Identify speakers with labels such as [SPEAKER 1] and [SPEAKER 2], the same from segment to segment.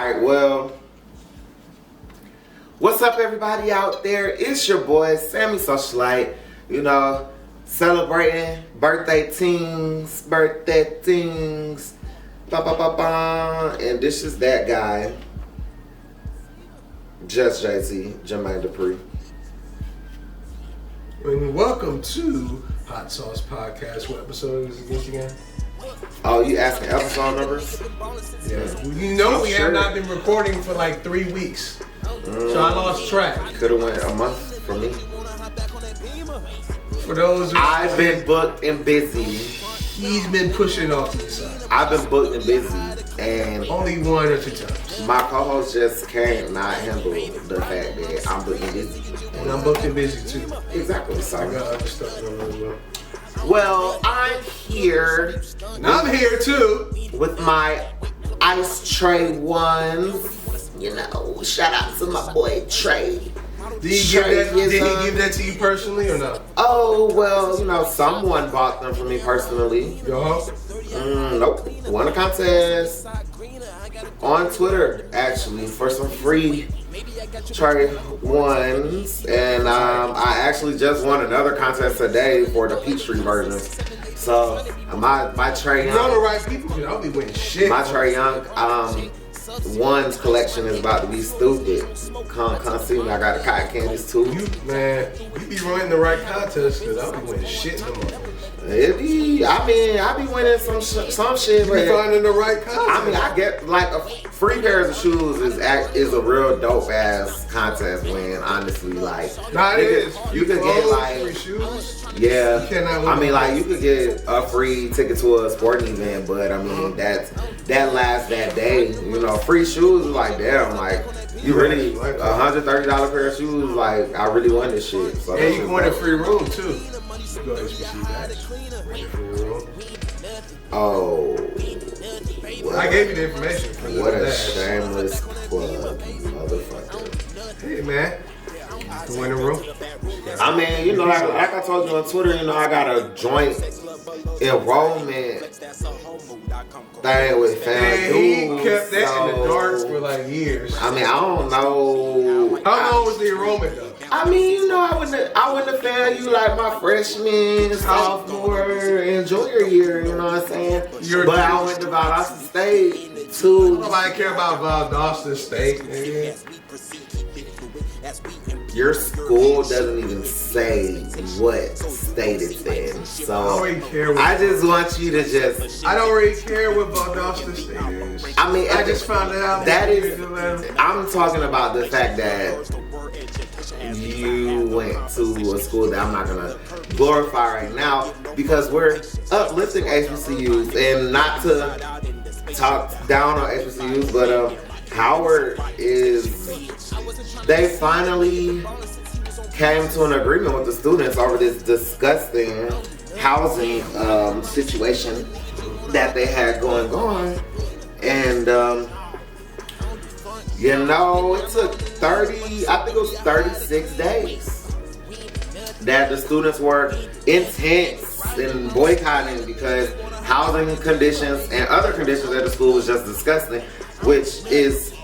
[SPEAKER 1] Alright, well, what's up everybody out there? It's your boy, Sammy Socialite, celebrating birthday things, ba ba ba ba, and this is that guy, just JayTee, Jermaine Dupree.
[SPEAKER 2] And welcome to Hot Sauce Podcast. What episode is this again?
[SPEAKER 1] Oh, you asking episode numbers?
[SPEAKER 2] Yeah. We have not been recording for like 3 weeks. So I lost track.
[SPEAKER 1] Could have went a month for me.
[SPEAKER 2] For those who
[SPEAKER 1] I've been booked and busy.
[SPEAKER 2] He's been pushing off to the side.
[SPEAKER 1] I've been booked and busy, and
[SPEAKER 2] only 1 or 2 times.
[SPEAKER 1] my co-host just can't not handle the fact that I'm booked and busy.
[SPEAKER 2] And I'm booked and busy too.
[SPEAKER 1] Exactly. So
[SPEAKER 2] I got other stuff going on as well.
[SPEAKER 1] Well, I'm here.
[SPEAKER 2] And I'm here too.
[SPEAKER 1] With my ice tray ones. Shout out to my boy Trey.
[SPEAKER 2] Did he give that to you personally or not?
[SPEAKER 1] Oh, well, someone bought them for me personally.
[SPEAKER 2] Yo?
[SPEAKER 1] Nope. Won a contest on Twitter, actually, for some free Trey ones. And I actually just won another contest today for the Peachtree versions. So, my Trey Young...
[SPEAKER 2] You're the right people, because I'll be winning shit.
[SPEAKER 1] My Trey Young, ones collection is about to be stupid. Come see me. I got a cotton candies too.
[SPEAKER 2] You be running the right contest because I'll be winning shit in the motherfuckers.
[SPEAKER 1] I be winning some shit.
[SPEAKER 2] You be finding the right contest.
[SPEAKER 1] I get like a free pairs of shoes is a real dope ass contest win. Honestly, like
[SPEAKER 2] it is.
[SPEAKER 1] You could get like
[SPEAKER 2] free shoes.
[SPEAKER 1] Yeah,
[SPEAKER 2] you cannot win.
[SPEAKER 1] You could get a free ticket to a sporting event, but that lasts that day. Free shoes is like damn, like you really $130 pair of shoes. Like I really want this shit. So
[SPEAKER 2] and you can win a free room too. Go HBC back. Win a free room.
[SPEAKER 1] Oh. Well,
[SPEAKER 2] I gave you the information.
[SPEAKER 1] What a shameless plug, motherfucker.
[SPEAKER 2] Hey man. You win a room.
[SPEAKER 1] Like I told you on Twitter, I got a joint enrollment thing with
[SPEAKER 2] FanDuel. He kept that in the dark for like years.
[SPEAKER 1] I don't know.
[SPEAKER 2] How long was the enrollment though?
[SPEAKER 1] I wouldn't have found you like my freshman, sophomore, and junior year, you know what I'm saying? But I went to Valdosta State too.
[SPEAKER 2] Nobody care about Valdosta State, nigga.
[SPEAKER 1] Your school doesn't even say what state it's in. So
[SPEAKER 2] I don't really care
[SPEAKER 1] I just want you to just...
[SPEAKER 2] I don't really care what Valdosta State is. I just found out.
[SPEAKER 1] I'm talking about the fact that you went to a school that I'm not going to glorify right now because we're uplifting HBCUs, and not to talk down on HBCUs, but Howard they finally came to an agreement with the students over this disgusting housing situation that they had going on. And, it took 36 days that the students were intense and boycotting because housing conditions and other conditions at the school was just disgusting, which is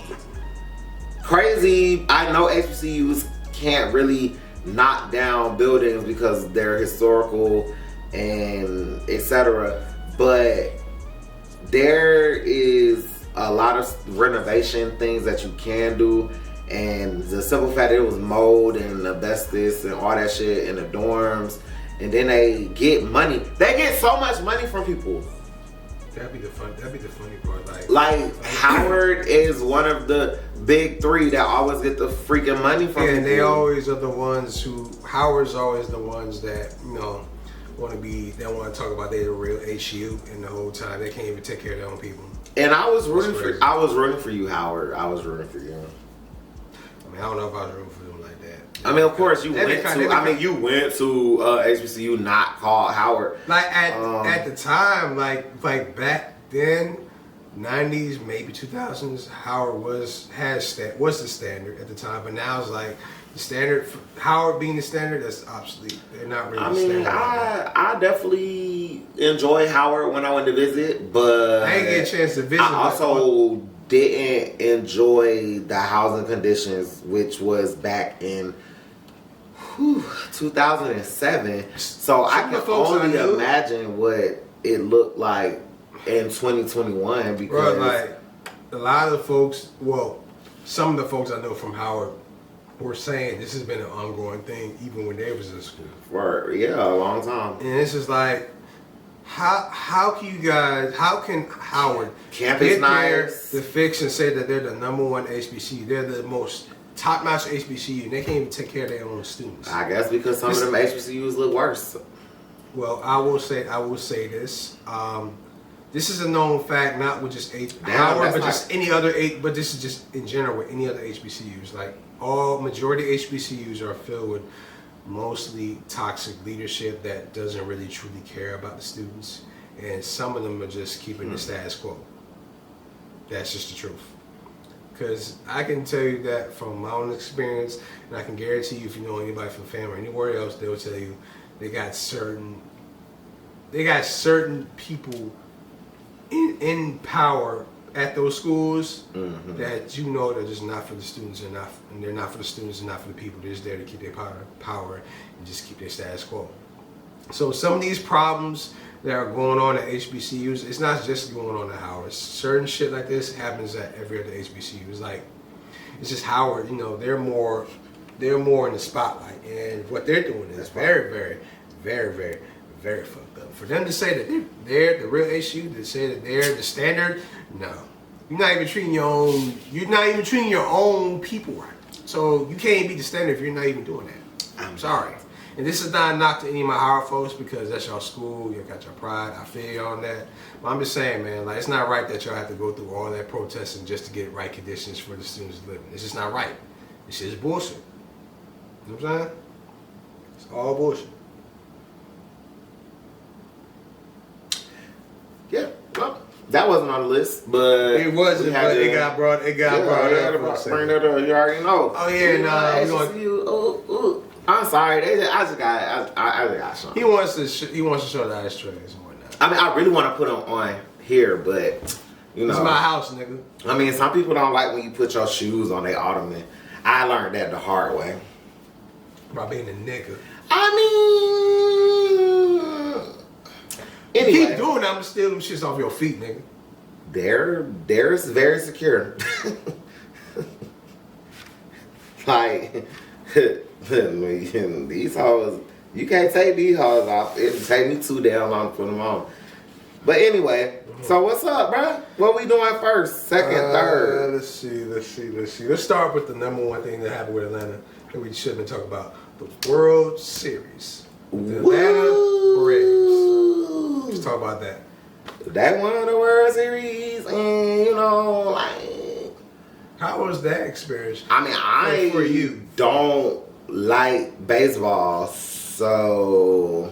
[SPEAKER 1] crazy. I know HBCUs can't really knock down buildings because they're historical and etc. But there is a lot of renovation things that you can do, and the simple fact that it was mold and asbestos and all that shit in the dorms, and then they get money. They get so much money from people.
[SPEAKER 2] That'd be the funny part.
[SPEAKER 1] Like Howard is one of the big 3 that always get the freaking money from people.
[SPEAKER 2] And they always are the ones Howard's always the ones that, want to talk about they're the real HU, and the whole time they can't even take care of their own people.
[SPEAKER 1] And I was rooting for you, Howard. I was rooting for you.
[SPEAKER 2] I don't know if I was rooting for them like that.
[SPEAKER 1] Of course you went to HBCU not called Howard.
[SPEAKER 2] Like at the time, like back then, 90s, maybe 2000s, Howard was the standard at the time, but now it's like the standard. Howard being the standard, that's obsolete. They're not really. Standard.
[SPEAKER 1] I definitely enjoy Howard when I went to visit, but
[SPEAKER 2] I didn't get a chance to visit.
[SPEAKER 1] I also didn't enjoy the housing conditions, which was back in 2007. So I can only imagine what it looked like in 2021 because
[SPEAKER 2] bro, like a lot of the folks, well, some of the folks I know from Howard were saying this has been an ongoing thing even when they was in school.
[SPEAKER 1] For a long time.
[SPEAKER 2] And it's just like, how can Howard
[SPEAKER 1] Campus
[SPEAKER 2] get there
[SPEAKER 1] nice
[SPEAKER 2] to fix and say that they're the #1 HBCU? They're the most top-notch HBCU, and they can't even take care of their own students.
[SPEAKER 1] I guess because some of them HBCUs look worse.
[SPEAKER 2] Well, I will say this. This is a known fact, not with just Howard, but just any other but this is just in general with any other HBCUs. Like majority HBCUs are filled with mostly toxic leadership that doesn't really truly care about the students, and some of them are just keeping the status quo. That's just the truth. Because I can tell you that from my own experience, and I can guarantee you if you know anybody from family or anywhere else, they'll tell you they got certain people in power at those schools that you know they're just not for the students and they're not for the students and not for the people. They're just there to keep their power and just keep their status quo. So some of these problems that are going on at HBCUs, it's not just going on at Howard. Certain shit like this happens at every other HBCU. It's just Howard, you know, they're more in the spotlight, and what they're doing is very, very, very, very, very fucked up. For them to say that they're the real issue, to say that they're the standard, no. You're not even treating your own people right. So you can't be the standard if you're not even doing that. I'm sorry. And this is not a knock to any of my Howard folks because that's your school, you got your pride, I feel you on that. But I'm just saying, man, like it's not right that y'all have to go through all that protesting just to get right conditions for the students living. It's just not right. This shit is bullshit. You know what I'm saying? It's all bullshit.
[SPEAKER 1] Yeah, well, that wasn't on the list, but
[SPEAKER 2] it wasn't. But it got brought. It got brought up.
[SPEAKER 1] Bring that up. You already know.
[SPEAKER 2] Oh yeah,
[SPEAKER 1] I'm sorry. I just got shown.
[SPEAKER 2] He wants to show the ashtrays and whatnot.
[SPEAKER 1] I mean, I really want to put them on here, but you know,
[SPEAKER 2] it's my house, nigga.
[SPEAKER 1] I mean, some people don't like when you put your shoes on their ottoman. I learned that the hard way.
[SPEAKER 2] By being a nigga.
[SPEAKER 1] I mean, anyway,
[SPEAKER 2] you keep doing that, I'm gonna steal them shits off your feet, nigga.
[SPEAKER 1] They're very secure. Like these hoes, you can't take these hoes off. It'll take me too damn long to put them on. But anyway, so what's up, bro? What we doing first, second, third?
[SPEAKER 2] Let's see. Let's start with the #1 thing that happened with Atlanta that we should have been talking about: the World Series. The Atlanta Braves. Let's talk about that.
[SPEAKER 1] They won the World Series, and you know, like,
[SPEAKER 2] how was that experience?
[SPEAKER 1] I mean, I don't like baseball, so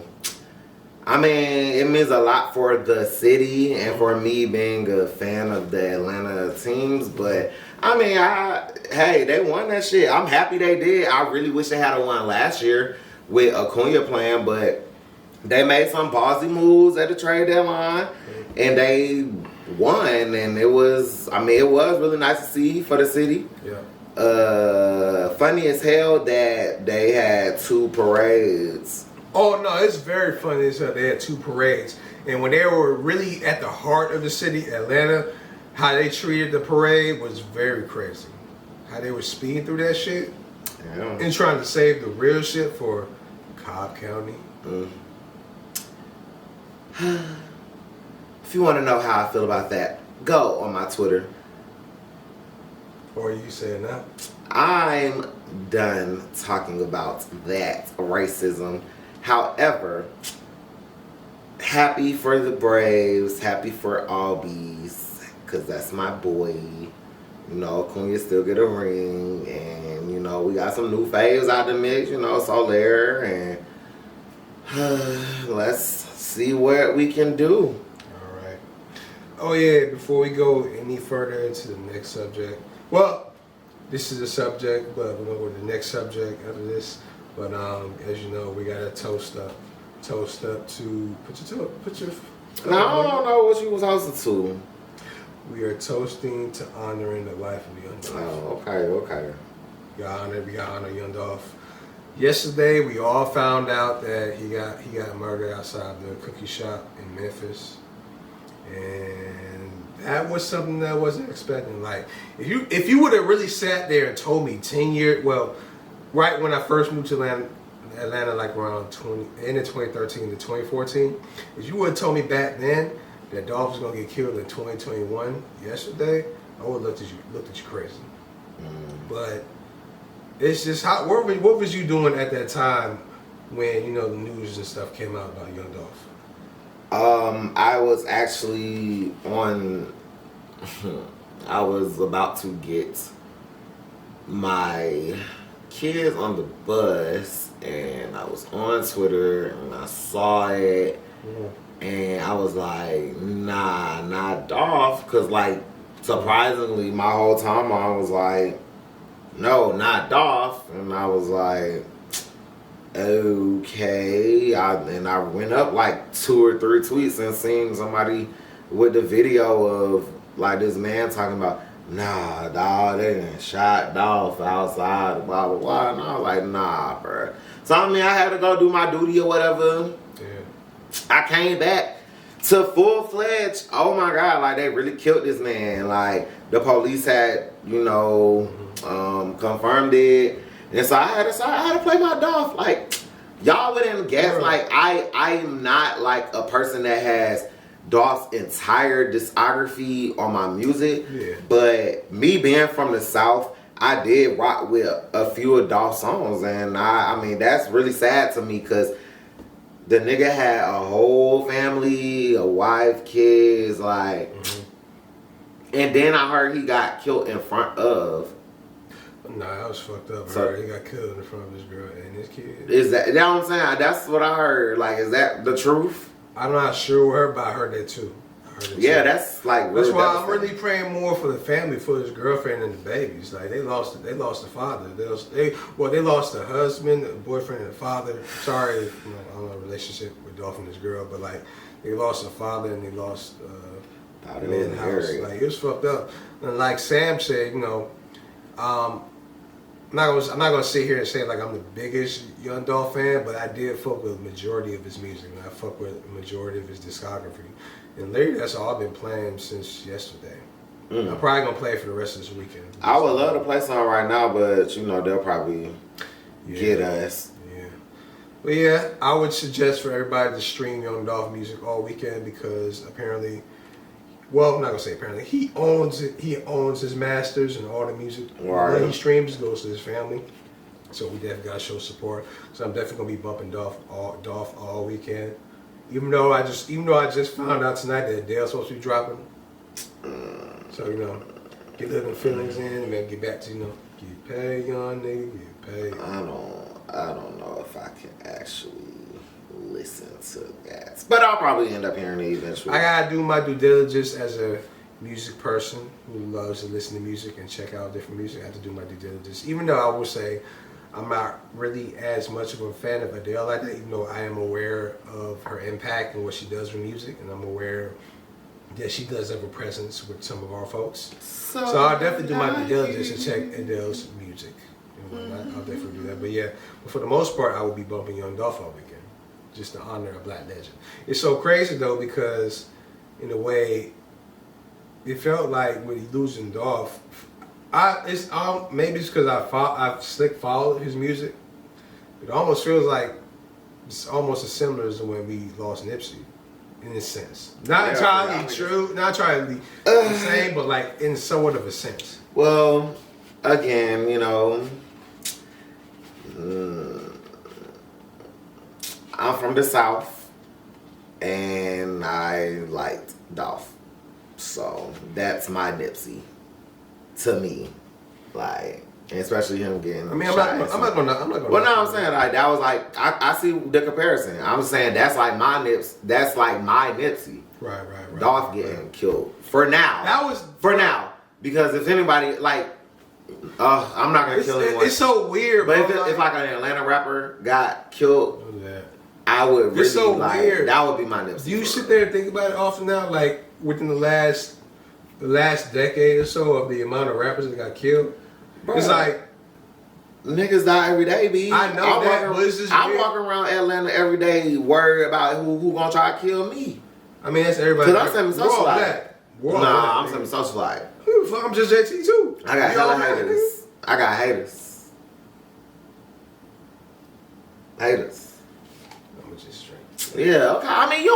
[SPEAKER 1] I mean, it means a lot for the city and for me being a fan of the Atlanta teams. But I mean, hey, they won that shit. I'm happy they did. I really wish they had won last year with Acuna playing, but they made some ballsy moves at the trade deadline, and they won. And it was really nice to see for the city.
[SPEAKER 2] Yeah.
[SPEAKER 1] Funny as hell that they had 2 parades.
[SPEAKER 2] Oh no, it's very funny as hell. They had 2 parades, and when they were really at the heart of the city, Atlanta, how they treated the parade was very crazy. How they were speeding through that shit, and trying to save the real shit for Cobb County.
[SPEAKER 1] If you want to know how I feel about that, go on my Twitter.
[SPEAKER 2] Or you saying that?
[SPEAKER 1] I'm done talking about that racism. However, happy for the Braves, happy for Albies, because that's my boy. You know, Acuna still get a ring, and you know, we got some new faves out the mix, you know, Soler, and let's see what we can do.
[SPEAKER 2] All right. Oh yeah, before we go any further into the next subject, well, this is a subject, but we're gonna go to the next subject after this. But as you know, we gotta toast up to put your.
[SPEAKER 1] No, I don't know what you was hosting to.
[SPEAKER 2] We are toasting to honoring the life of Young Dolph.
[SPEAKER 1] Oh, okay.
[SPEAKER 2] We gotta honor Young Dolph. Yesterday, we all found out that he got murdered outside the cookie shop in Memphis, and that was something that I wasn't expecting. Like, if you would have really sat there and told me 10 years, well, right when I first moved to Atlanta, like around end of 2013 to 2014, if you would have told me back then that Dolph was gonna get killed in 2021, yesterday, I would have looked at you crazy. But it's just what was you doing at that time when the news and stuff came out about Young Dolph?
[SPEAKER 1] I was actually I was about to get my kids on the bus, and I was on Twitter and I saw it, and I was like, nah, not Dolph, because like surprisingly my whole time I was like, no, not Dolph, and I was like, okay. I went up like 2 or 3 tweets and seen somebody with the video of like this man talking about, nah, dawg, they done shot Dolph outside, blah, blah, blah. And I was like, nah, bro. So, I mean, I had to go do my duty or whatever.
[SPEAKER 2] Yeah.
[SPEAKER 1] I came back to full-fledged, oh my God, like, they really killed this man. Like, the police had, confirmed it. And so I had to play my Dolph. Like, y'all wouldn't guess, like, I'm not, like, a person that has Dolph's entire discography on my music, but me being from the South, I did rock with a few of Dolph's songs, and I mean that's really sad to me because the nigga had a whole family, a wife, kids, like, and then I heard he got killed in front of.
[SPEAKER 2] Nah, that was fucked up. So, he got killed in front of his girl and his kid.
[SPEAKER 1] Is that what I'm saying? That's what I heard. Like, is that the truth?
[SPEAKER 2] I'm not sure, but I heard that too.
[SPEAKER 1] That's like
[SPEAKER 2] that's why I'm really praying more for the family, for his girlfriend and the babies. Like they lost the father. They lost the husband, the boyfriend, and the father. Sorry, I don't know a relationship with Dolph and his girl, but like they lost the father and they lost the man house. Like it was fucked up. And like Sam said, I'm not gonna sit here and say like I'm the biggest Young Dolph fan, but I did fuck with the majority of his music, and I fuck with the majority of his discography. And literally, that's all I've been playing since yesterday. I'm probably gonna play it for the rest of this weekend.
[SPEAKER 1] I would love to play some right now, but they'll probably get us.
[SPEAKER 2] Yeah. But yeah, I would suggest for everybody to stream Young Dolph music all weekend because apparently, well, I'm not gonna say apparently, he owns it. He owns his masters and all the music. When he streams, goes to his family. So we definitely gotta show support. So I'm definitely gonna be bumping Dolph all weekend. Even though I just found out tonight that Adele's supposed to be dropping. So get little feelings in and then get back to get paid, young nigga, get paid.
[SPEAKER 1] I don't know if I can actually listen to that, but I'll probably end up hearing it eventually.
[SPEAKER 2] I gotta do my due diligence as a music person who loves to listen to music and check out different music. I have to do my due diligence, even though I will say I'm not really as much of a fan of Adele like that, even though I am aware of her impact and what she does with music, and I'm aware that she does have a presence with some of our folks. So I'll definitely do my due diligence and check Adele's music. I'll definitely do that. But yeah, for the most part, I will be bumping Young Dolph all weekend, just to honor a black legend. It's so crazy though because, in a way, it felt like when he losing Dolph, maybe it's because I've slick followed his music. It almost feels like it's almost as similar as when we lost Nipsey, in a sense. Not entirely true, not entirely the same, but like in somewhat of a sense.
[SPEAKER 1] Well, again, I'm from the South, and I liked Dolph, so that's my Nipsey. To me, like, and especially him getting.
[SPEAKER 2] I mean, I'm not gonna.
[SPEAKER 1] Well, no, I'm saying like that was like I see the comparison. I'm saying that's like my Nips. That's like my Nipsey.
[SPEAKER 2] Right.
[SPEAKER 1] Dolph getting killed for now.
[SPEAKER 2] That was
[SPEAKER 1] for now because if anybody like, I'm not gonna kill anyone.
[SPEAKER 2] It's so weird.
[SPEAKER 1] But
[SPEAKER 2] bro,
[SPEAKER 1] if like an Atlanta rapper got killed, I would really
[SPEAKER 2] it's so weird.
[SPEAKER 1] That would be my Nipsey.
[SPEAKER 2] Do you sit there and think about it often now? Like within the last the last decade or so of the amount of rappers that got killed. Bro, it's like
[SPEAKER 1] niggas die every day, B.
[SPEAKER 2] I know
[SPEAKER 1] I'm walking around Atlanta every day worried about who gonna try to kill me.
[SPEAKER 2] I mean, that's everybody.
[SPEAKER 1] Cause I'm semi-socialite. Nah, I'm semi-socialite.
[SPEAKER 2] Who the fuck? I'm just JT too.
[SPEAKER 1] I got hella haters. I got haters. Haters.
[SPEAKER 2] I'm just straight.
[SPEAKER 1] Yeah, okay. I mean, you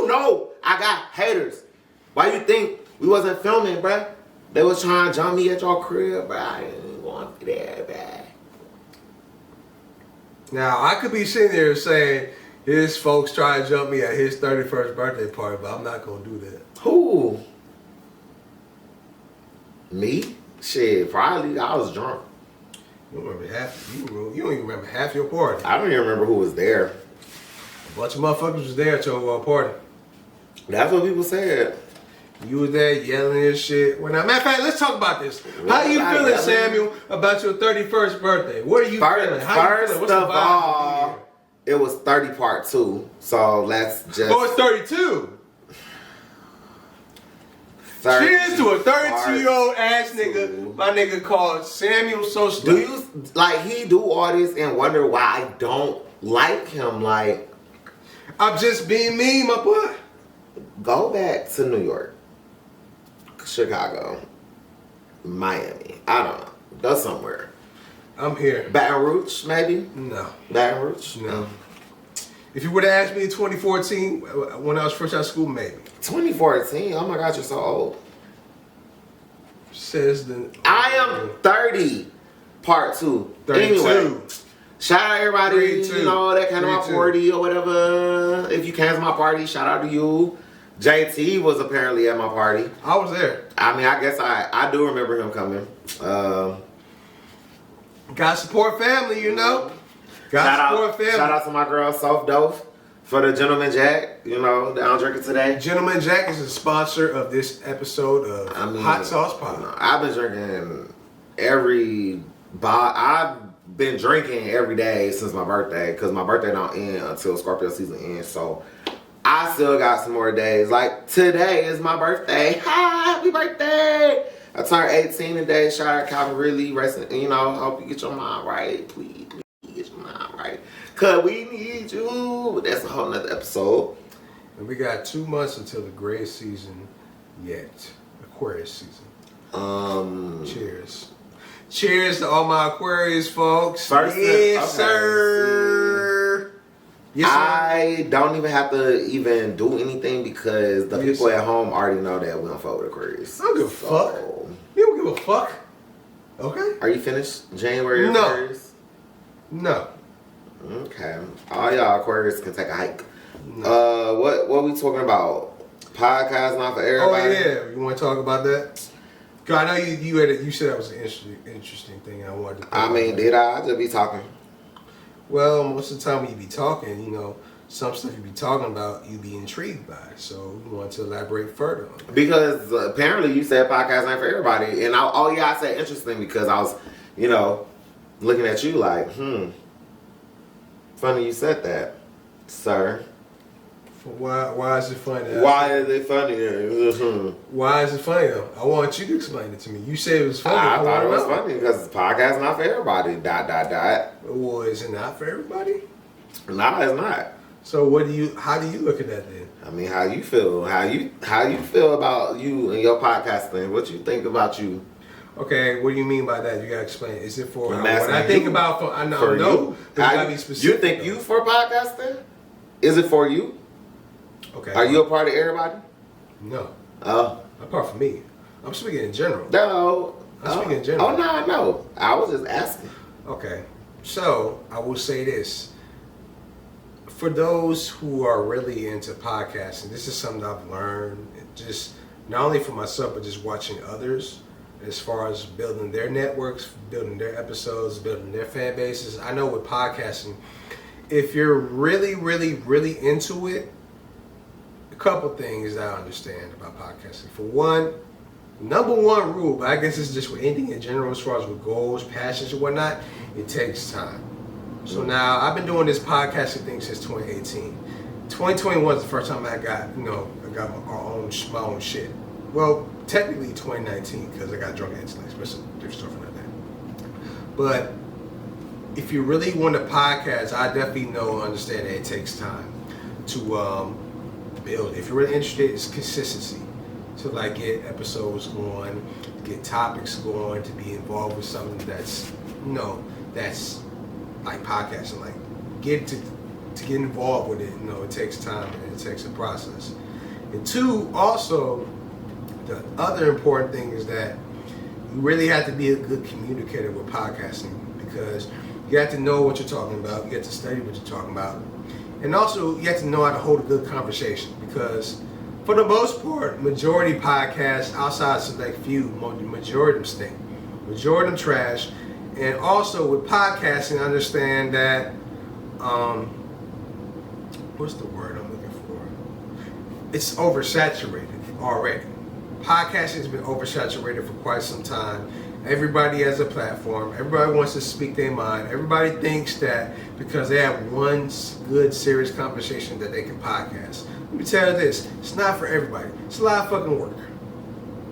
[SPEAKER 1] know I got haters. Why you think we wasn't filming, bruh? They was trying to jump me at your crib, bruh. I didn't want to be there, bruh.
[SPEAKER 2] Now, I could be sitting there saying, his folks try to jump me at his 31st birthday party, but I'm not going to do that.
[SPEAKER 1] Who? Me? Shit, probably. I was drunk.
[SPEAKER 2] You don't remember half. You don't even remember half your party.
[SPEAKER 1] I don't even remember who was there.
[SPEAKER 2] A bunch of motherfuckers was there at your party.
[SPEAKER 1] That's what people said.
[SPEAKER 2] You was there yelling and shit. Well, now, matter of fact, let's talk about this. How you feeling, Samuel, about your 31st birthday? What are you feeling?
[SPEAKER 1] First of all, it was 30 part 2. So let's just.
[SPEAKER 2] Oh, it's 32. Cheers to a 32-year-old ass nigga, my nigga called Samuel Social.
[SPEAKER 1] Do you like he do all this and wonder why I don't like him? Like,
[SPEAKER 2] I'm just being me, my boy.
[SPEAKER 1] Go back to New York, Chicago, Miami. I don't know. Go somewhere.
[SPEAKER 2] I'm here.
[SPEAKER 1] Baton Rouge, maybe?
[SPEAKER 2] No.
[SPEAKER 1] Baton Rouge?
[SPEAKER 2] No. If you would have asked me in 2014, when I was fresh out of school, maybe.
[SPEAKER 1] 2014? Oh my God, you're so old.
[SPEAKER 2] Says the.
[SPEAKER 1] I am 30, part 2.
[SPEAKER 2] 32.
[SPEAKER 1] Anyway, shout out everybody,
[SPEAKER 2] 32.
[SPEAKER 1] you know, that kind of my 40 or whatever. If you came to my party, shout out to you. JayTee was apparently at my party.
[SPEAKER 2] I was there.
[SPEAKER 1] I mean, I guess I do remember him coming.
[SPEAKER 2] Got support family, you know. Got support family.
[SPEAKER 1] Shout out to my girl, Soft Dove, for the Gentleman Jack. You know, that I'm drinking today.
[SPEAKER 2] Gentleman Jack is a sponsor of this episode of Hot Sauce Pop.
[SPEAKER 1] I've been drinking I've been drinking every day since my birthday because my birthday don't end until Scorpio season ends. So I still got some more days. Like today is my birthday. Happy birthday! I turned 18 today. Shout out Calvin Ridley. You know, hope you get your mind right. Please get your mind right. Cause we need you. That's a whole nother episode.
[SPEAKER 2] And we got 2 months until the gray season yet. Aquarius season. Cheers. Cheers to all my Aquarius folks. Yes, sir. Yes, sir.
[SPEAKER 1] I don't even have to even do anything because the people at home already know that we don't fuck with Aquarius.
[SPEAKER 2] I don't give a fuck. You don't give a fuck. Okay.
[SPEAKER 1] Are you finished January?
[SPEAKER 2] No.
[SPEAKER 1] Aquarius?
[SPEAKER 2] No.
[SPEAKER 1] Okay. All y'all Aquarius can take a hike.
[SPEAKER 2] No.
[SPEAKER 1] What we talking about? Podcast not for everybody.
[SPEAKER 2] Oh yeah. You want to talk about that? Cause I know you said that was an interesting thing. I wanted to.
[SPEAKER 1] I mean, did I just be talking?
[SPEAKER 2] Well, most of the time when you be talking, you know, some stuff you be talking about, you be intrigued by. So you want to elaborate further on that.
[SPEAKER 1] Because apparently you said podcast not for everybody, and I said interesting because I was, you know, looking at you like, funny you said that, sir.
[SPEAKER 2] Why is it funny?
[SPEAKER 1] Why is it funny?
[SPEAKER 2] Why is it funny though? I want you to explain it to me. You said it was funny.
[SPEAKER 1] I thought it was funny because the podcast not for everybody. ...
[SPEAKER 2] Well, is it not for everybody?
[SPEAKER 1] No, it's not.
[SPEAKER 2] So how do you look at that then?
[SPEAKER 1] I mean, how you feel? How you feel about you and your podcasting? What you think about you?
[SPEAKER 2] Okay, what do you mean by that? You gotta explain. Is it for
[SPEAKER 1] I'm
[SPEAKER 2] when I think
[SPEAKER 1] you.
[SPEAKER 2] about? I know,
[SPEAKER 1] for
[SPEAKER 2] no.
[SPEAKER 1] You.
[SPEAKER 2] But you gotta be specific.
[SPEAKER 1] You think you for podcasting? Is it for you?
[SPEAKER 2] Okay.
[SPEAKER 1] Are you a part of everybody?
[SPEAKER 2] No.
[SPEAKER 1] Oh.
[SPEAKER 2] Apart from me, I'm speaking in general.
[SPEAKER 1] No.
[SPEAKER 2] I'm speaking in general.
[SPEAKER 1] Oh no. I was just asking.
[SPEAKER 2] Okay. So I will say this. For those who are really into podcasting, this is something I've learned just not only for myself, but just watching others as far as building their networks, building their episodes, building their fan bases. I know with podcasting, if you're really, really, really into it, a couple things I understand about podcasting. For one, number one rule, but I guess it's just with anything in general as far as with goals, passions, and whatnot, it takes time. So now I've been doing this podcasting thing since 2018. 2021 is the first time I got my own shit. well, technically 2019 because I got drunk at Instagram, but it's a different story from that. But if you really want to podcast, I definitely know and understand that it takes time to build. If you're really interested, it's consistency. To like get episodes going, get topics going, to be involved with something that's, that's like podcasting. Like get to get involved with it. It takes time and it takes a process. And two, also, the other important thing is that you really have to be a good communicator with podcasting, because you have to know what you're talking about. You have to study what you're talking about. And also, you have to know how to hold a good conversation, because for the most part, majority podcasts, outside select few, majority of them stink. Majority of them trash. And also with podcasting, I understand that, what's the word I'm looking for? It's oversaturated already. Podcasting has been oversaturated for quite some time. Everybody has a platform. Everybody wants to speak their mind. Everybody thinks that because they have one good, serious conversation that they can podcast. Let me tell you this, it's not for everybody. It's a lot of fucking work.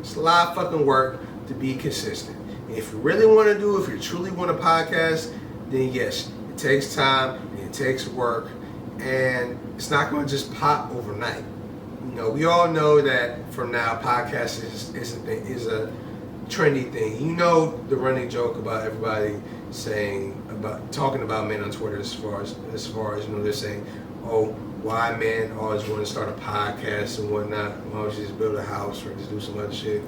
[SPEAKER 2] It's a lot of fucking work to be consistent. If you really want to do, if you truly want to podcast, then yes, it takes time and it takes work, and it's not going to just pop overnight. We all know that from now, podcasting is a trendy thing. The running joke about everybody talking about men on Twitter as far as they're saying, oh, why men always want to start a podcast and whatnot. Why don't you just build a house or just do some other shit?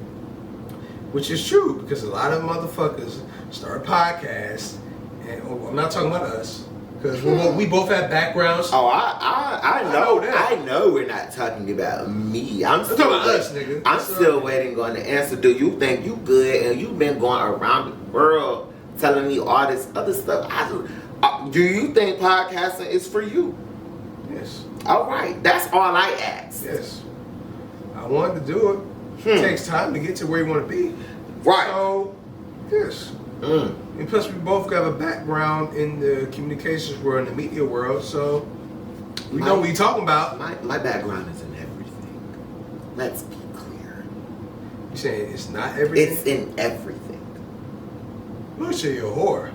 [SPEAKER 2] Which is true, because a lot of motherfuckers start podcasts, and I'm not talking about us, because we both have backgrounds.
[SPEAKER 1] Oh, I know that. I know we're not talking about me. I'm
[SPEAKER 2] talking about us, nigga.
[SPEAKER 1] I'm still waiting on the answer. Do you think you good and you've been going around the world telling me all this other stuff? Do you think podcasting is for you?
[SPEAKER 2] Yes.
[SPEAKER 1] All right. That's all I ask.
[SPEAKER 2] Yes. I wanted to do it. It takes time to get to where you want to be.
[SPEAKER 1] Right.
[SPEAKER 2] So, yes. And plus, we both got a background in the communications world, in the media world, so we know what you're talking about.
[SPEAKER 1] My background is in everything. Let's be clear.
[SPEAKER 2] You saying it's not everything?
[SPEAKER 1] It's in everything.
[SPEAKER 2] Look at you, a whore.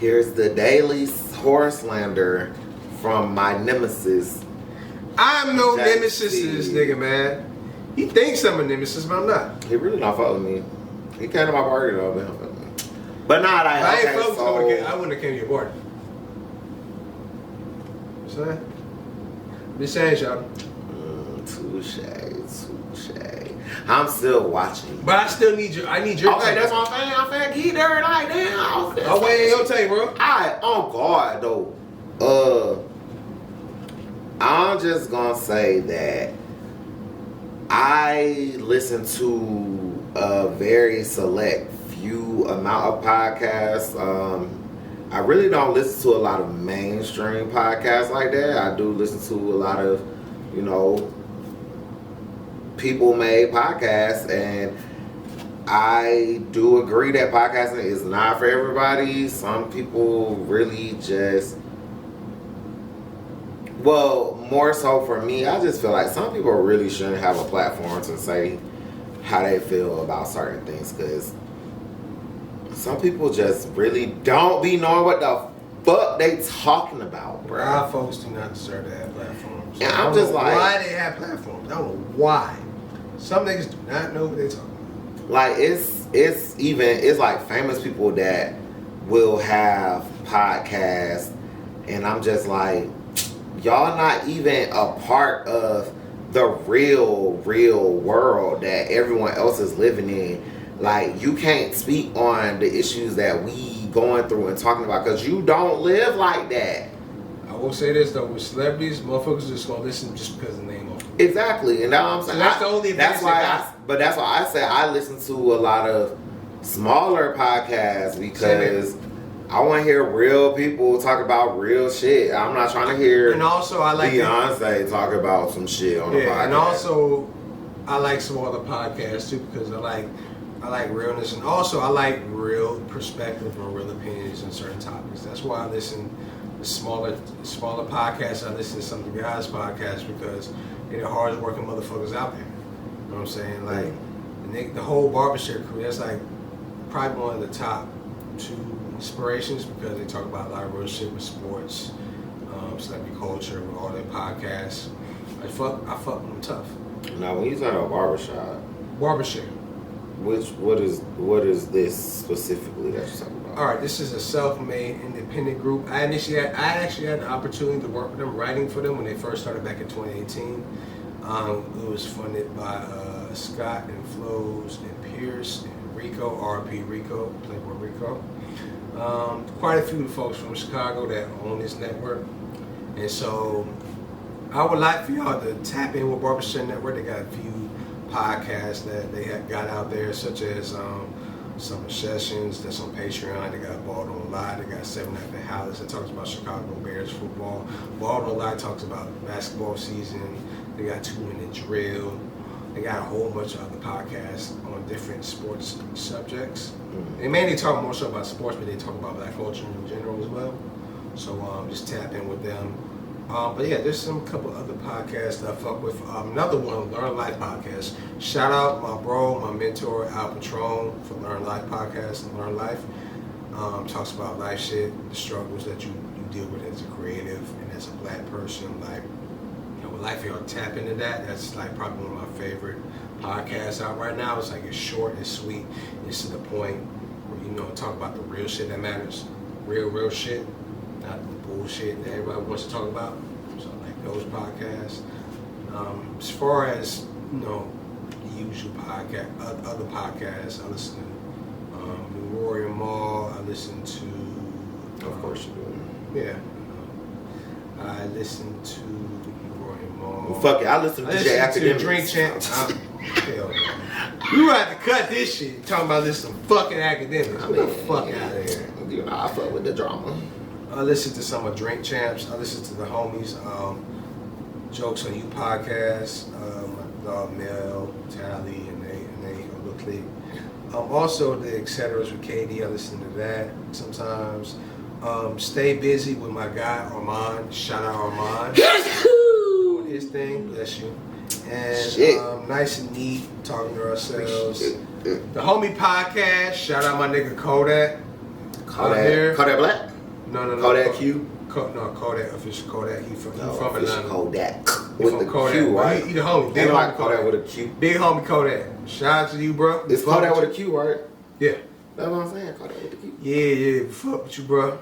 [SPEAKER 1] Here's the daily horror slander from my nemesis.
[SPEAKER 2] I'm no
[SPEAKER 1] JayTee.
[SPEAKER 2] nemesis to this nigga, man. He thinks I'm a nemesis, but I'm not.
[SPEAKER 1] He really not fuck with me. He came to my party though, man. But not like,
[SPEAKER 2] I
[SPEAKER 1] okay,
[SPEAKER 2] ain't fuck with
[SPEAKER 1] so...
[SPEAKER 2] you. I wouldn't have came to your party. You saying? I'm just saying, y'all.
[SPEAKER 1] Touche. I'm still watching.
[SPEAKER 2] But I still need your. I need your.
[SPEAKER 1] Okay, that's what I'm saying. Keep there like damn.
[SPEAKER 2] Oh wait, don't tell you, bro.
[SPEAKER 1] Alright, on guard though. I'm just gonna say that I listen to a very select few amount of podcasts. I really don't listen to a lot of mainstream podcasts like that. I do listen to a lot of, people-made podcasts, and I do agree that podcasting is not for everybody. Some people really just, more so for me, I just feel like some people really shouldn't have a platform to say how they feel about certain things, because some people just really don't be knowing what the fuck they talking about, bro.
[SPEAKER 2] Our folks do not deserve to have platforms.
[SPEAKER 1] And I'm just like,
[SPEAKER 2] why they have platforms? I don't know why. Some niggas do not know what they talking about.
[SPEAKER 1] Like it's like famous people that will have podcasts, and I'm just like, y'all not even a part of the real world that everyone else is living in. Like, you can't speak on the issues that we going through and talking about, because you don't live like that.
[SPEAKER 2] I will say this though, with celebrities, motherfuckers just gonna listen just because of the name of them.
[SPEAKER 1] Exactly, and that's what I'm saying.
[SPEAKER 2] So that's the only
[SPEAKER 1] that's why that's why I say I listen to a lot of smaller podcasts, because I want to hear real people talk about real shit. I'm not trying to hear.
[SPEAKER 2] And also, I like
[SPEAKER 1] Beyonce talk about some shit on the podcast.
[SPEAKER 2] And also, I like some other podcasts too, because I like realness, and also I like real perspective or real opinions on certain topics. That's why I listen to smaller podcasts. I listen to some of the guys' podcasts because they're the hardest working motherfuckers out there. You know what I'm saying? Like the whole barbershop crew. That's like probably one of the top 2 inspirations because they talk about a lot of real shit with sports, celebrity culture, with all their podcasts. I fuck with them tough.
[SPEAKER 1] Now, when you talk about
[SPEAKER 2] barbershop,
[SPEAKER 1] what is this specifically that you're talking about?
[SPEAKER 2] All right, this is a self-made independent group. I actually had the opportunity to work with them, writing for them when they first started back in 2018. It was funded by Scott and Flows and Pierce and Rico, RP Rico, Playboy Rico. Quite a few folks from Chicago that own this network. And so I would like for y'all to tap in with Barbershop Network. They got a few podcasts that they have got out there, such as Summer Sessions that's on Patreon. They got Bald on Live. They got 7 After House that talks about Chicago Bears football. Bald on Live talks about basketball season. They got 2 Minute Drill. They got a whole bunch of other podcasts on different sports subjects. They mainly talk more so about sports, but they talk about black culture in general as well. So just tap in with them. But yeah, there's some couple other podcasts that I fuck with. Another one, Learn Life Podcast. Shout out my bro, my mentor, Al Patron for Learn Life Podcast and Learn Life. Talks about life shit, the struggles that you deal with as a creative and as a black person. Like, with life, y'all tap into that. That's like probably one of my favorite podcasts out right now. It's like it's short, it's sweet, it's to the point where talk about the real shit that matters. Real shit, not the bullshit that everybody wants to talk about. So like those podcasts. As far as the usual podcast, other podcasts, I listen to New Warrior Mall. I listen to,
[SPEAKER 1] of course you do.
[SPEAKER 2] Yeah. I listen to New Warrior Mall.
[SPEAKER 1] Well, fuck it, I listen to DJ Academics.
[SPEAKER 2] Drink Champs. Hell no. You have to cut this shit. Talking about this some fucking academics. Get the fuck out of here.
[SPEAKER 1] I fuck with the drama.
[SPEAKER 2] I listen to some of Drink Champs. I listen to the homies. Jokes on You podcast. My dog Mel, Tally, and they little clique. Also the Etceteras with KD. I listen to that sometimes. Stay Busy with my guy Armand. Shout out Armand. Doing his thing. Bless you. And Nice and Neat, talking to ourselves. The Homie Podcast. Shout out my nigga Kodak.
[SPEAKER 1] Kodak Black?
[SPEAKER 2] No.
[SPEAKER 1] Kodak Q?
[SPEAKER 2] Kodak, official Kodak. He from Atlanta.
[SPEAKER 1] Kodak.
[SPEAKER 2] With the
[SPEAKER 1] Kodak.
[SPEAKER 2] Q, right? He the homie.
[SPEAKER 1] Big homie Kodak with a Q.
[SPEAKER 2] Big homie Kodak. Shout out to you, bro.
[SPEAKER 1] It's Kodak with a Q, right?
[SPEAKER 2] Yeah.
[SPEAKER 1] That's what I'm saying, Kodak with a Q.
[SPEAKER 2] Yeah. Fuck with you, bro.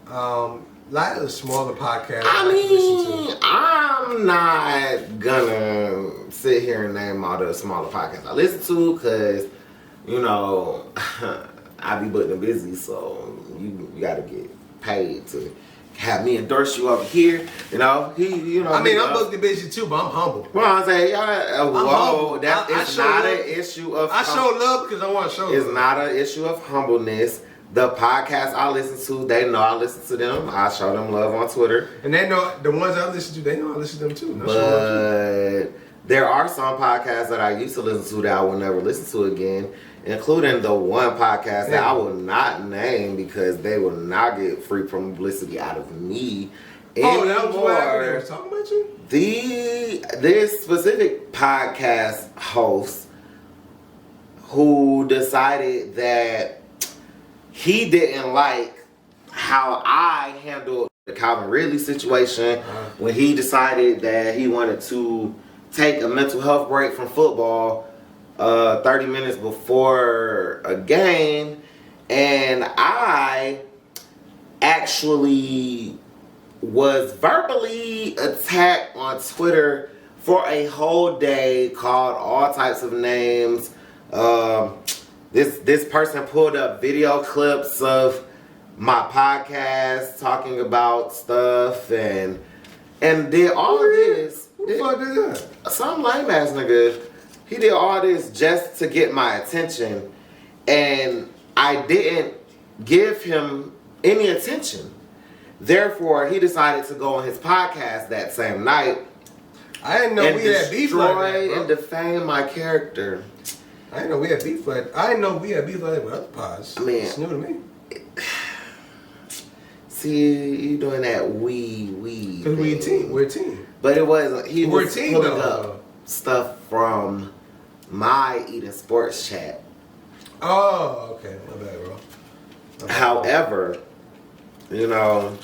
[SPEAKER 2] A lot of the smaller podcasts
[SPEAKER 1] I mean, I'm not gonna sit here and name all the smaller podcasts I listen to because, I be booked and busy, so you gotta get paid to have me endorse you over here. I'm
[SPEAKER 2] booked and busy too, but I'm humble.
[SPEAKER 1] Well, I'm saying,
[SPEAKER 2] humble.
[SPEAKER 1] It's not an issue of.
[SPEAKER 2] I show love because I want to show love.
[SPEAKER 1] It's not an issue of humbleness. The podcasts I listen to, they know I listen to them. I show them love on Twitter.
[SPEAKER 2] And they know the ones I listen to, they know I listen to them too.
[SPEAKER 1] But there are some podcasts that I used to listen to that I will never listen to again, including the one podcast that I will not name because they will not get free publicity out of me anymore.
[SPEAKER 2] That was what they was talking about you?
[SPEAKER 1] This specific podcast host who decided that he didn't like how I handled the Calvin Ridley situation when he decided that he wanted to take a mental health break from football 30 minutes before a game. And I actually was verbally attacked on Twitter for a whole day, called all types of names. This person pulled up video clips of my podcast talking about stuff and did all of this.
[SPEAKER 2] Who the fuck did that?
[SPEAKER 1] Some lame ass nigga. He did all this just to get my attention, and I didn't give him any attention. Therefore, he decided to go on his podcast that same night.
[SPEAKER 2] I didn't know we had beef like that, bro.
[SPEAKER 1] And defame my character.
[SPEAKER 2] I didn't know we had beef like that. I didn't know we had beef like that with other pods.
[SPEAKER 1] I mean,
[SPEAKER 2] it's new to me.
[SPEAKER 1] See, you doing that we.
[SPEAKER 2] Because we're a team. We're a team.
[SPEAKER 1] But it wasn't. He
[SPEAKER 2] We're
[SPEAKER 1] was
[SPEAKER 2] a team,
[SPEAKER 1] pulling
[SPEAKER 2] though.
[SPEAKER 1] up stuff from my Eating Sports chat.
[SPEAKER 2] Oh, okay. My bad, bro.
[SPEAKER 1] However, you know,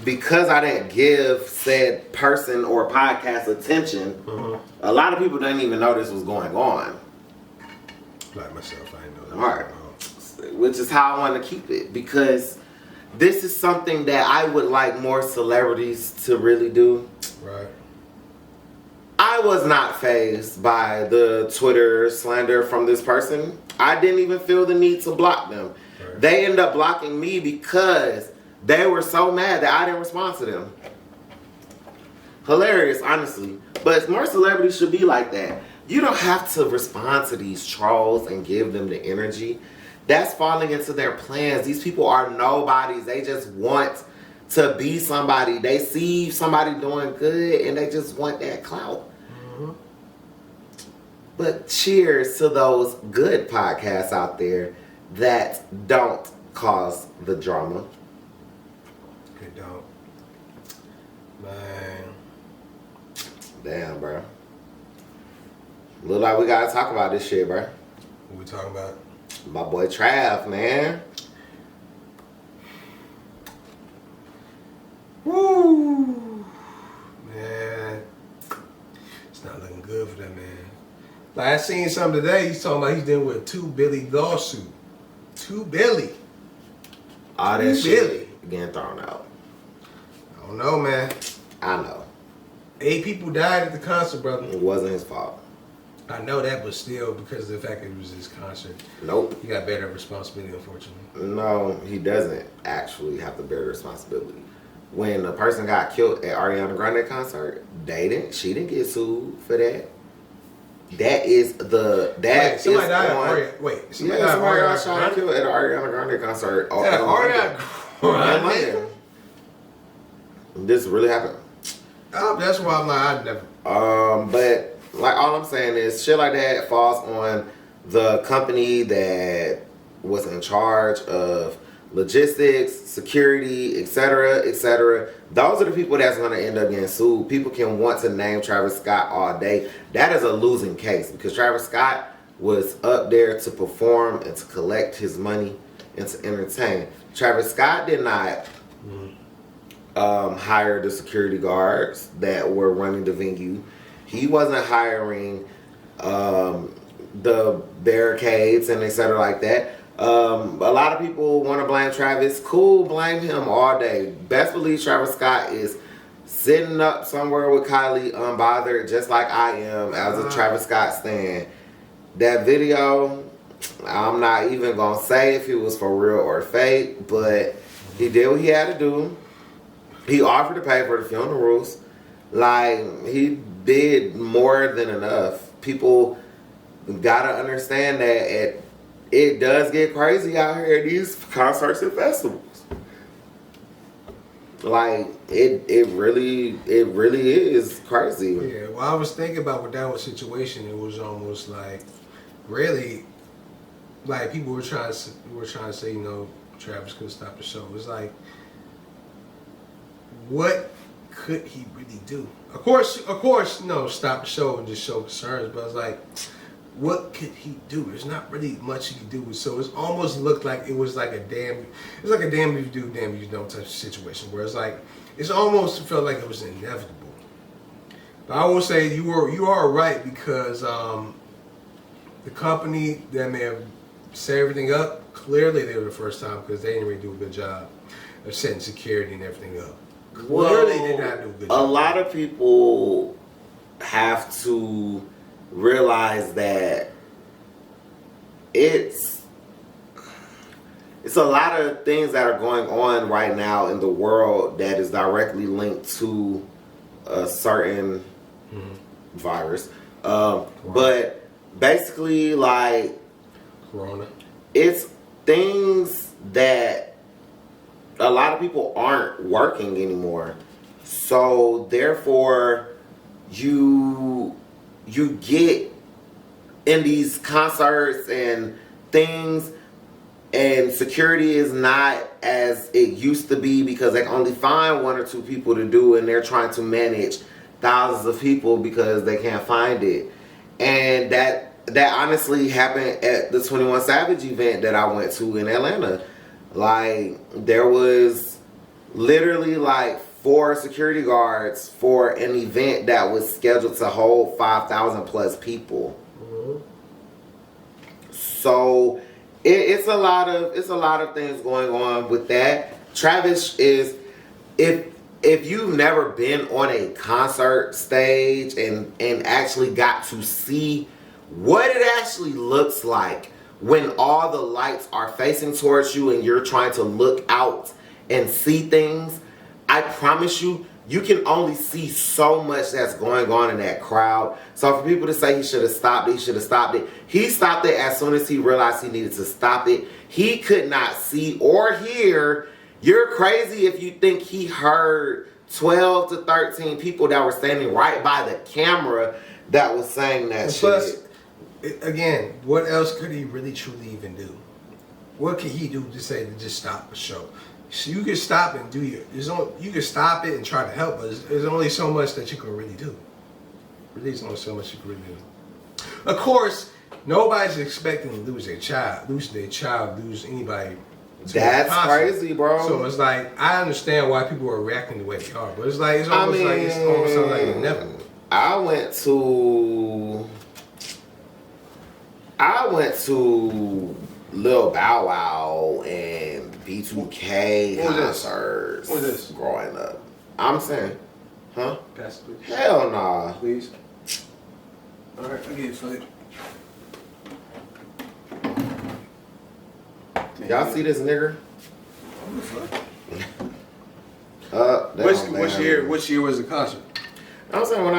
[SPEAKER 1] because I didn't give said person or podcast attention, a lot of people didn't even know this was going on.
[SPEAKER 2] Like myself, I didn't know that.
[SPEAKER 1] All right. Which is how I want to keep it, because this is something that I would like more celebrities to really do.
[SPEAKER 2] Right.
[SPEAKER 1] I was not fazed by the Twitter slander from this person. I didn't even feel the need to block them. Right. They ended up blocking me because they were so mad that I didn't respond to them. Hilarious, honestly. But more celebrities should be like that. You don't have to respond to these trolls and give them the energy. That's falling into their plans. These people are nobodies. They just want to be somebody. They see somebody doing good and they just want that clout. But cheers to those good podcasts out there that don't cause the drama.
[SPEAKER 2] It don't. Man.
[SPEAKER 1] Damn, bro. Look like we gotta talk about this shit, bro.
[SPEAKER 2] What we talking about?
[SPEAKER 1] My boy Trav, man.
[SPEAKER 2] Woo! Man. It's not looking good for that man. Like, I seen something today, he's talking about he's dealing with a $2 billion lawsuit. $2 billion.
[SPEAKER 1] All that shit getting thrown out.
[SPEAKER 2] I don't know, man.
[SPEAKER 1] I know.
[SPEAKER 2] 8 people died at the concert, brother.
[SPEAKER 1] It wasn't his fault.
[SPEAKER 2] I know that, but still, because of the fact that it was his concert.
[SPEAKER 1] Nope.
[SPEAKER 2] He got better responsibility, unfortunately.
[SPEAKER 1] No, he doesn't actually have to bear responsibility. When a person got killed at Ariana Grande concert, she didn't get sued for that. That is the
[SPEAKER 2] Wait, somebody died at Ariana. Wait,
[SPEAKER 1] somebody got shot and killed at an Ariana Grande concert.
[SPEAKER 2] At Ariana Grande?
[SPEAKER 1] This really happened.
[SPEAKER 2] That's why I'm like, I never.
[SPEAKER 1] But like all I'm saying is shit like that falls on the company that was in charge of logistics, security, etc., etc. Those are the people that's going to end up getting sued. People can want to name Travis Scott all day. That is a losing case because Travis Scott was up there to perform and to collect his money and to entertain. Travis Scott did not hire the security guards that were running the venue. He wasn't hiring the barricades and etc. like that. A lot of people want to blame Travis. Cool, blame him all day. Best believe Travis Scott is sitting up somewhere with Kylie unbothered, just like I am as a Travis Scott stan. That video, I'm not even going to say if it was for real or fake, but he did what he had to do. He offered to pay for the funerals. Like, he did more than enough. People gotta understand that it does get crazy out here at these concerts and festivals. Like, it really is crazy.
[SPEAKER 2] Yeah, well, I was thinking about with that situation, it was almost like, really, like, people were trying to say, you know, Travis couldn't stop the show. It was like, what could he really do? Of course, no, stop the show and just show concerns. But I was like, what could he do? There's not really much he could do. So it almost looked like it was like a damn if you do, damn if you don't type of situation. Where it's like, it's almost felt like it was inevitable. But I will say you are right because the company that may have set everything up, clearly they were the first time because they didn't really do a good job of setting security and everything up. Clearly they did not do a good job.
[SPEAKER 1] A lot of people have to realize that it's a lot of things that are going on right now in the world that is directly linked to a certain virus. But basically, like,
[SPEAKER 2] Corona.
[SPEAKER 1] It's things that a lot of people aren't working anymore. So therefore, you get in these concerts and things, and security is not as it used to be because they only find 1 or 2 people to do, and they're trying to manage thousands of people because they can't find it. And that honestly happened at the 21 Savage event that I went to in Atlanta. Like, there was literally like 4 security guards for an event that was scheduled to hold 5,000 plus people.
[SPEAKER 2] Mm-hmm.
[SPEAKER 1] So it's a lot of things going on with that. Travis is, if you've never been on a concert stage and actually got to see what it actually looks like when all the lights are facing towards you and you're trying to look out and see things, I promise you, you can only see so much that's going on in that crowd. So for people to say he should have stopped it, he should have stopped it. He stopped it as soon as he realized he needed to stop it. He could not see or hear. You're crazy if you think he heard 12 to 13 people that were standing right by the camera that was saying that shit.
[SPEAKER 2] Plus, again, what else could he really truly even do? What could he do to say to just stop the show? So you can stop and do you can stop it and try to help, but there's only so much that you can really do. Really, there's only so much you can really do. Of course, nobody's expecting to lose their child, lose anybody.
[SPEAKER 1] That's crazy, bro.
[SPEAKER 2] So it's like, I understand why people are reacting the way they are, but it's like it's almost like inevitable.
[SPEAKER 1] I went to Lil Bow Wow and B2K concerts.
[SPEAKER 2] What is this?
[SPEAKER 1] Growing up. I'm saying, huh?
[SPEAKER 2] Pass it, please.
[SPEAKER 1] Hell nah.
[SPEAKER 2] Please. All right, I get it, Flip.
[SPEAKER 1] Y'all see this nigga?
[SPEAKER 2] Which year was the concert?
[SPEAKER 1] I'm saying when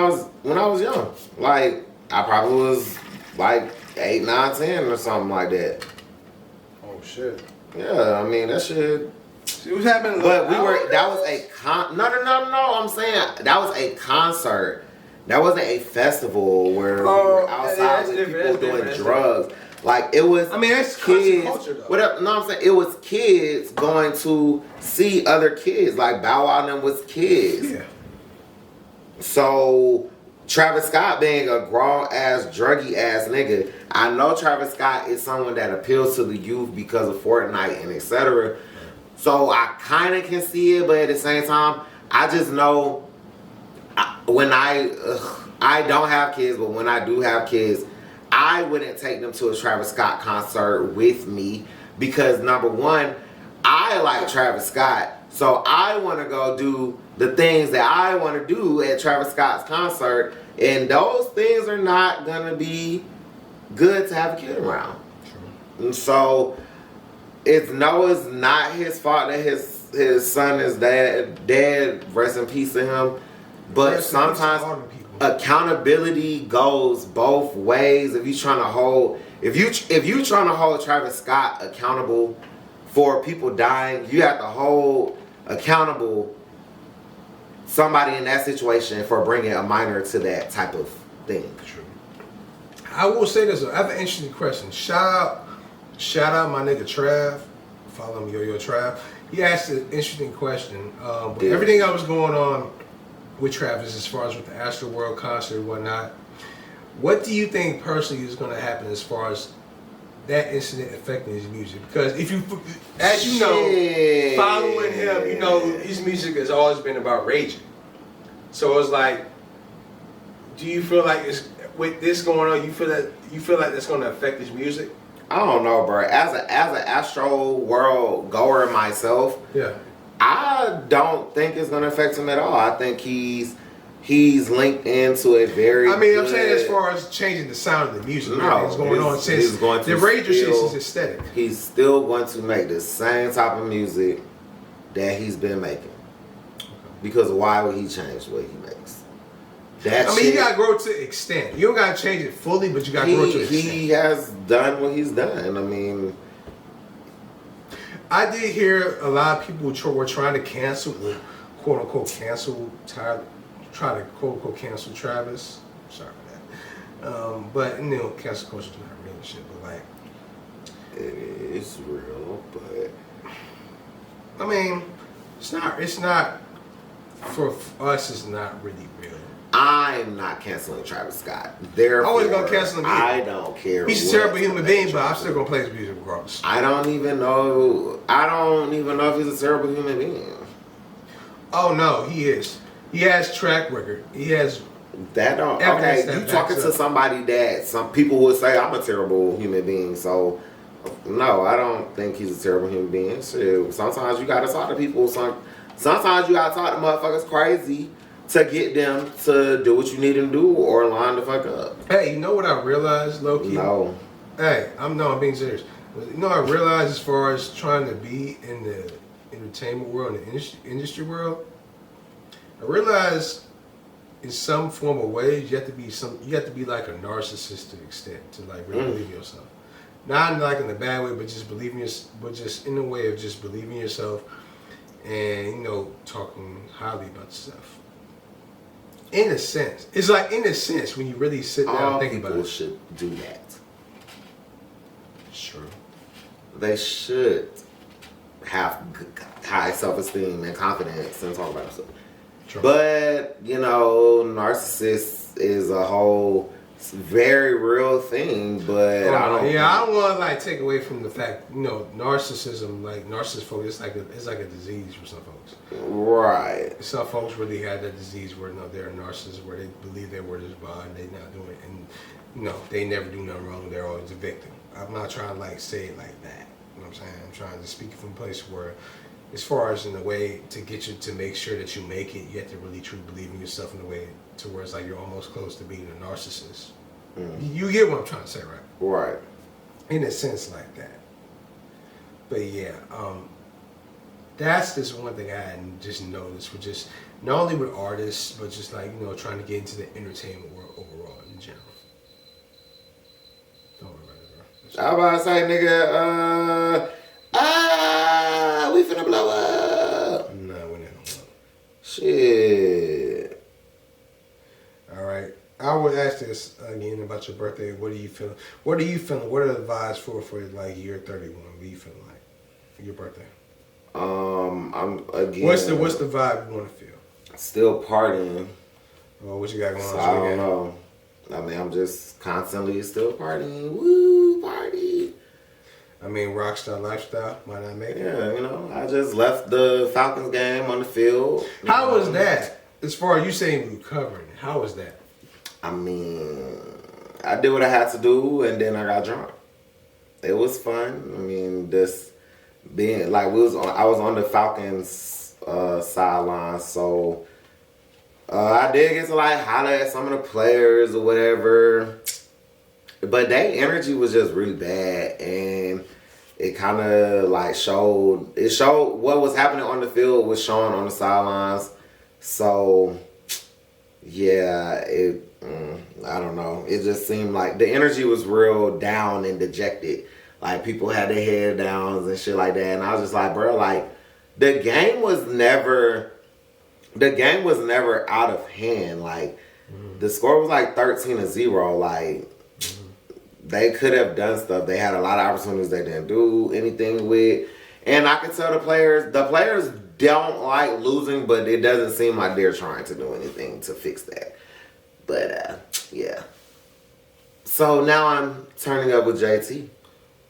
[SPEAKER 1] I was young. Like, I probably was like 8, 9, 10 or something like that.
[SPEAKER 2] Oh shit.
[SPEAKER 1] Yeah, I mean that shit.
[SPEAKER 2] See what's happening.
[SPEAKER 1] But that was a no. I'm saying that was a concert. That wasn't a festival where we were outside with people doing drugs. Like, it was.
[SPEAKER 2] I mean, that's
[SPEAKER 1] kids.
[SPEAKER 2] Culture, though.
[SPEAKER 1] Whatever. No, I'm saying it was kids going to see other kids. Like, Bow Wow and them was kids.
[SPEAKER 2] Yeah.
[SPEAKER 1] So Travis Scott being a grown ass, druggy ass nigga, I know Travis Scott is someone that appeals to the youth because of Fortnite and etc. So I kind of can see it, but at the same time, I just know when I don't have kids, but when I do have kids, I wouldn't take them to a Travis Scott concert with me because, number one, I like Travis Scott, so I want to go do the things that I want to do at Travis Scott's concert, and those things are not going to be good to have a kid around. True. And so it's not his fault that his son is dead, rest in peace to him, but sometimes accountability goes both ways. If you trying to hold Travis Scott accountable for people dying, you have to hold accountable somebody in that situation for bringing a minor to that type of thing.
[SPEAKER 2] True. I will say this though. I have an interesting question. Shout out my nigga Trav. Follow me, Yo Trav. He asked an interesting question. With everything that was going on with Travis as far as with the Astroworld concert and whatnot, what do you think personally is going to happen as far as that incident affecting his music? Because if you, as you know, following him, you know his music has always been about raging. So it's like, do you feel like it's, with this going on, you feel like that's going to affect his music?
[SPEAKER 1] I don't know, bro. As an Astroworld goer myself,
[SPEAKER 2] yeah, I
[SPEAKER 1] don't think it's going to affect him at all. I think he's linked into a very.
[SPEAKER 2] I mean, I'm saying as far as changing the sound of the music, everything's going on since the Ranger shit is aesthetic.
[SPEAKER 1] He's still going to make the same type of music that he's been making. Because why would he change what he makes?
[SPEAKER 2] You gotta grow to extent. You don't gotta change it fully, but you gotta grow to extent.
[SPEAKER 1] He has done what he's done. I mean,
[SPEAKER 2] I did hear a lot of people were trying to cancel, quote unquote, cancel Travis. Sorry for that. But you know, cancel culture is not real shit. But like,
[SPEAKER 1] is real, but
[SPEAKER 2] I mean, it's not for us. It's not really real.
[SPEAKER 1] I'm not canceling Travis Scott. Therefore,
[SPEAKER 2] I wasn't gonna cancel him either.
[SPEAKER 1] I don't care.
[SPEAKER 2] He's a terrible human being, but I'm still gonna play his music regardless.
[SPEAKER 1] I don't even know if he's a terrible human being.
[SPEAKER 2] Oh no, he is. He has track record. He has
[SPEAKER 1] that. Don't
[SPEAKER 2] evidence
[SPEAKER 1] okay.
[SPEAKER 2] that
[SPEAKER 1] You talking to somebody that some people would say I'm a terrible human being. So no, I don't think he's a terrible human being. Shit, sometimes you gotta talk to people. Sometimes you gotta talk to motherfuckers crazy to get them to do what you need them to do or line the fuck up.
[SPEAKER 2] Hey, you know what I realized, low-key?
[SPEAKER 1] No.
[SPEAKER 2] Hey, I'm being serious. You know what I realized as far as trying to be in the entertainment world and the industry world? I realized in some form or way you have to be like a narcissist to an extent to like really believe in yourself. Not like in a bad way, but just but just in the way of just believing in yourself and talking highly about yourself. In a sense, it's like in a sense when you really sit down and think about it.
[SPEAKER 1] All people should do that.
[SPEAKER 2] Sure.
[SPEAKER 1] They should have high self-esteem and confidence and talk about themselves. True. But narcissist is a whole very real thing. But I don't
[SPEAKER 2] want to like take away from the fact narcissism, like narcissist folks, it's like a disease for some folks.
[SPEAKER 1] Right.
[SPEAKER 2] Some folks really had that disease where they're a narcissist, where they believe their word is bond, and they not doing it, and they never do nothing wrong. They're always a victim. I'm not trying to like say it like that. You know what I'm saying? I'm trying to speak from a place where, as far as in a way to get you to make sure that you make it, you have to really truly believe in yourself in a way to where it's like you're almost close to being a narcissist. You get what I'm trying to say, right?
[SPEAKER 1] Right.
[SPEAKER 2] In a sense like that. But yeah, that's just one thing I hadn't just noticed with just not only with artists, but just like trying to get into the entertainment world overall in general. Don't worry about it, bro.
[SPEAKER 1] I was about to say, nigga, we finna blow up.
[SPEAKER 2] No, we're not gonna blow up.
[SPEAKER 1] Shit.
[SPEAKER 2] All right. I would ask this again about your birthday. What are you feeling? What are the vibes for like year 31? What are you feeling like for your birthday?
[SPEAKER 1] I'm again.
[SPEAKER 2] What's the vibe you want to feel?
[SPEAKER 1] Still partying.
[SPEAKER 2] Well, what you got going on?
[SPEAKER 1] So I don't know. I mean, I'm just constantly still partying. Woo, party.
[SPEAKER 2] I mean, rockstar lifestyle. Might not make it.
[SPEAKER 1] Yeah, I just left the Falcons game on the field.
[SPEAKER 2] How was that? As far as you saying recovering, how was that?
[SPEAKER 1] I mean, I did what I had to do, and then I got drunk. It was fun. I mean, this being like I was on the Falcons sideline, so I did get to like holler at some of the players or whatever, but their energy was just really bad, and it kind of like showed what was happening on the field was showing on the sidelines. So yeah, I don't know. It just seemed like the energy was real down and dejected. Like people had their head downs and shit like that. And I was just like, bro, like the game was never out of hand. Like the score was like 13-0. Like they could have done stuff. They had a lot of opportunities they didn't do anything with. And I could tell the players don't like losing, but it doesn't seem like they're trying to do anything to fix that. But yeah. So now I'm turning up with JT.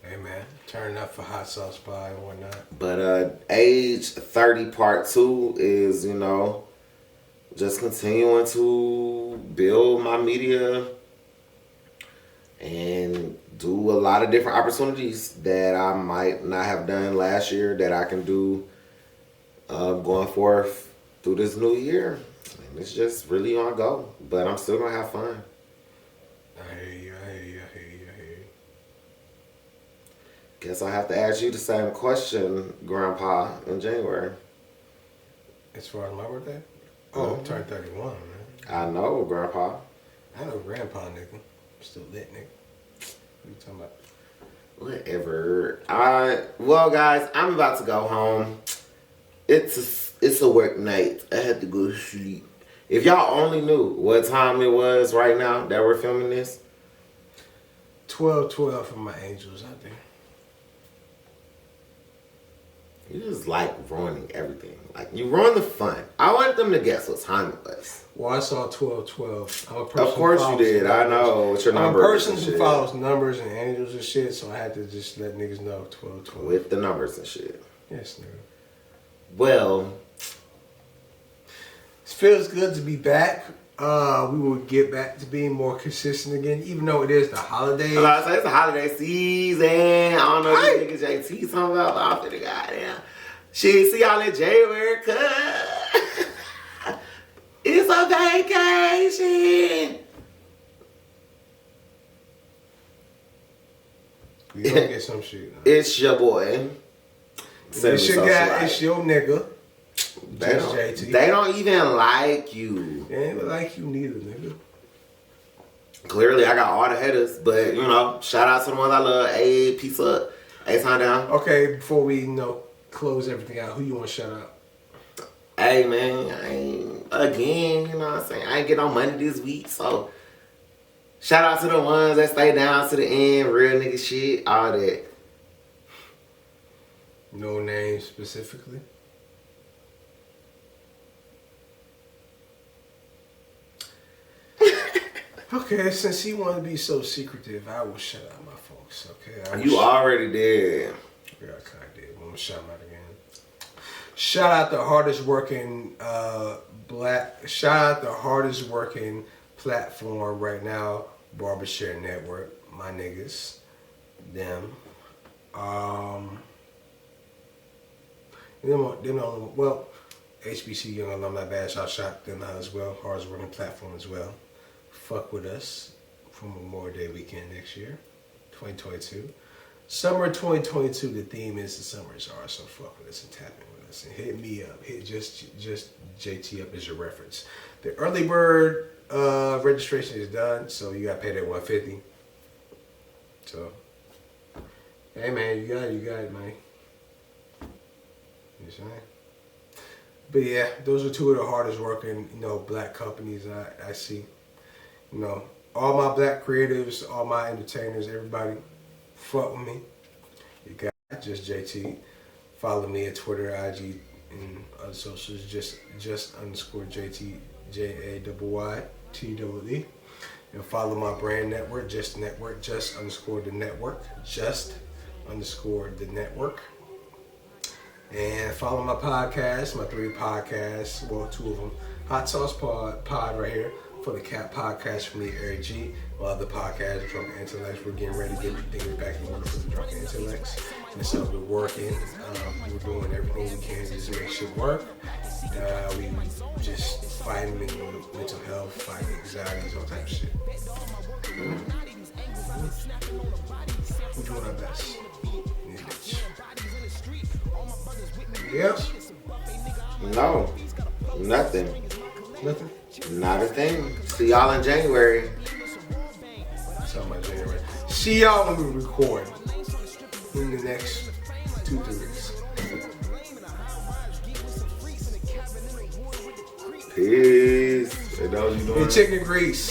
[SPEAKER 2] Hey man, turning up for hot sauce pie and whatnot.
[SPEAKER 1] But age 30 part 2 is, just continuing to build my media and do a lot of different opportunities that I might not have done last year that I can do going forth through this new year. And it's just really on go, but I'm still gonna have fun.
[SPEAKER 2] I hear you.
[SPEAKER 1] Guess I have to ask you the same question, Grandpa, in January.
[SPEAKER 2] As far as my birthday? Oh, I turned 31, man.
[SPEAKER 1] I know, Grandpa.
[SPEAKER 2] I know Grandpa, nigga. I'm still lit, nigga. What you talking about?
[SPEAKER 1] Whatever. Well, guys, I'm about to go home. It's a work night. I had to go to sleep. If y'all only knew what time it was right now that we're filming this.
[SPEAKER 2] 12:12 for my angels out there.
[SPEAKER 1] You just like ruining everything. Like, you ruin the fun. I wanted them to guess what time it was.
[SPEAKER 2] Well, I saw 1212. I'm a person
[SPEAKER 1] Of course you did. I know. What's your number?
[SPEAKER 2] I'm a person who follows numbers and angels and shit, so I had to just let niggas know 1212.
[SPEAKER 1] With the numbers and shit.
[SPEAKER 2] Yes, nigga.
[SPEAKER 1] Well,
[SPEAKER 2] it feels good to be back. We will get back to being more consistent again, even though it is the holidays.
[SPEAKER 1] It's the holiday season. I don't know if this nigga JT something about after the goddamn. Shit, see y'all in January, cuz. It's a vacation.
[SPEAKER 2] We gonna get some shit.
[SPEAKER 1] It's your boy.
[SPEAKER 2] It's your guy. It's your nigga.
[SPEAKER 1] They don't even like you.
[SPEAKER 2] They ain't like you neither, nigga.
[SPEAKER 1] Clearly, I got all the haters, but you know, shout out to the ones I love. Hey, peace up. Hey, time down.
[SPEAKER 2] Okay, before we close everything out, who you want to shout out?
[SPEAKER 1] Hey man, again, you know what I'm saying? I ain't get no money this week, so shout out to the ones that stay down to the end, real nigga shit, all that.
[SPEAKER 2] No names specifically? Okay, since you want to be so secretive, I will shout out my folks, okay?
[SPEAKER 1] You already did.
[SPEAKER 2] Yeah, I kind of did. I'm going to shout them out again. Shout out the hardest working platform right now, Barbershare Network. My niggas, them. Well, HBC Young Alumni Badge, I'll shout them out as well. Hardest working platform as well. Fuck with us for Memorial Day weekend next year, 2022. Summer 2022, the theme is the summer is ours, so fuck with us and tap in with us. And hit me up. Hit just JT up as your reference. The early bird registration is done, so you got to pay that $150. So, hey man, you got it, man. You saying? But yeah, those are two of the hardest working, black companies I see. All my black creatives, all my entertainers, everybody, fuck with me. You got just JT. Follow me at Twitter, IG, and other socials. Just _ JT, JAYYTEE. And follow my brand network, just network, just _ the network, just _ the network. And follow my podcast, my 3 podcasts, well, 2 of them. Hot Sauce Pod right here. For the Cat Podcast from me, Eric G. My other podcast, Drunken Intellects. We're getting ready to get things back in order for the Drunken Intellects. And so we're working. We're doing everything we can to just make shit work. We just fighting mental health, fighting anxieties, all type of shit. We're doing our best. Anything else?
[SPEAKER 1] No. Nothing.
[SPEAKER 2] Nothing?
[SPEAKER 1] Not a thing. See y'all in January.
[SPEAKER 2] Talking about January. See y'all when we record in the next 2-3 weeks.
[SPEAKER 1] Peace.
[SPEAKER 2] Hey, chicken grease.